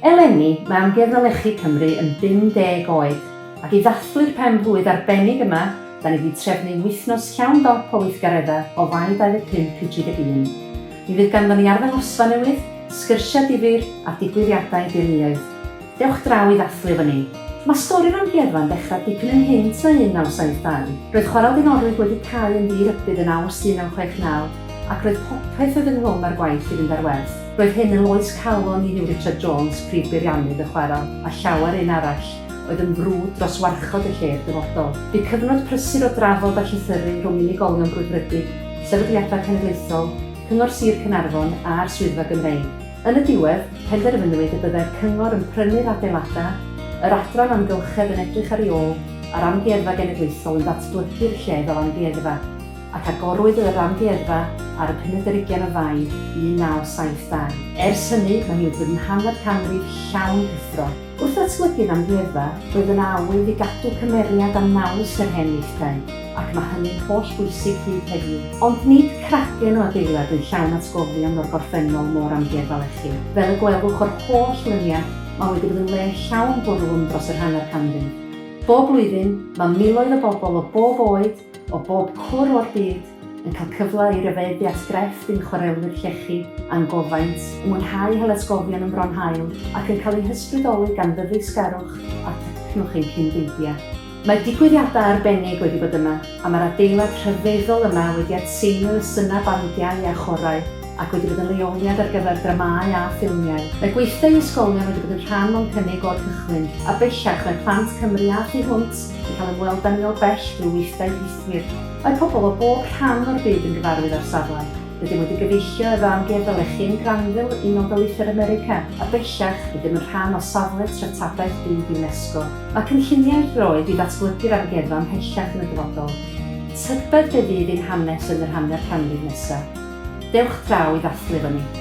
Eleni, mae Amgueddfa Lechi Cymru yn 50 oed, ac i ddathlu'r penblwydd arbennig yma, da ni wedi trefnu wythnos llawn dop o weithgareddau o fai 25 i 31. Mi fydd ganddon ni arddangosfa newydd, sgyrsiau difyr a digwyddiadau deuluoedd. Dewch draw i ddathlu efo ni. Mae stori'r Amgueddfa'n dechrau dipyn yn hynt na 1972. Roedd chwarel Dinorwig wedi cael yn ddirybydd yn Awst 1969 ac roedd popeth oedd ynghlwm ar gwaith i fynd ar werth. Roedd hyn yn loes calon i Hugh Richard Jones, prif peirianneg y chwarel, a llawer un arall oedd yn frwd dros warchod y lle'r dyfodol. Bu cyfnod prysur o drafod a llythyru rhwng unigolion brwdfrydig, sefydliadau cenedlaethol, Cyngor Sir Caernarfon a'r Swyddfa Gymreig. Yn y diwedd, penderfynwyd y byddai'r cyngor yn prynu'r adeiladau, yr adran amgylchedd yn edrych ar ei ôl, a'r Amgueddfa Genedlaethol yn datblygu'r lle fel Amgueddfa, ac agorwyd yr Amgueddfa ar y 15 o Fai 1972. Ers hynny, mae hi wedi bod yn hanner canrif llawn cyffro. Wrth ddatblygu'n Amgueddfa, roedd yn awydd i gadw cymeriad am naws yr hen weithdai, ac mae hynny'n holl bwysig hyd heddiw. Ond nid cragen o adeilad yn llawn atgofion o'r gorffennol môr Amgueddfa Lechi. Fel y gwelwch o'r holl lyniau, mae wedi bod yn le llawn bwrwm dros yr hanner canrif. Bob blwyddyn, mae miloedd o bobl o bob oed, o bob cwr o'r byd, yn cael cyfle i ryfeddu at grefft i'n chwarelwyr llechi a'n gofaint, yn mwynhau hylysgofion yn bronhaul ac yn cael eu hysbrydoli gan ddyddisgarwch a technwch ein cyn-beidio. Mae digwyddiadau arbennig wedi bod yma, a mae'r adeilad rhyfeddol yma wedi atseinio y syna bandiau a chorau ac wedi bod yn leoliad ar gyfer dramau a ffilmiau. Mae gweithdai ysgolion wedi bod yn rhan o'n cynnig o'r cychwyn, a bellach mae plant Cymru a thu hwnt yn cael ymweld â ni o bell drwy weithdai rhithwyr. Mae pobl o bob rhan o'r byd yn gyfarwydd ar safle. Rydym wedi gyfeillio efo Amgueddfa Lechi yn Granville, Unol Daleithiau'r America, a bellach rydym yn rhan o safle treftadaeth byd UNESCO. Mae cynlluniau'r droed i ddatblygu'r Amgueddfa ymhellach yn y dyfodol. Tybed be fydd ein hanes yn yr hanner canrif nesaf. Dewch draw i ddathlu efo ni.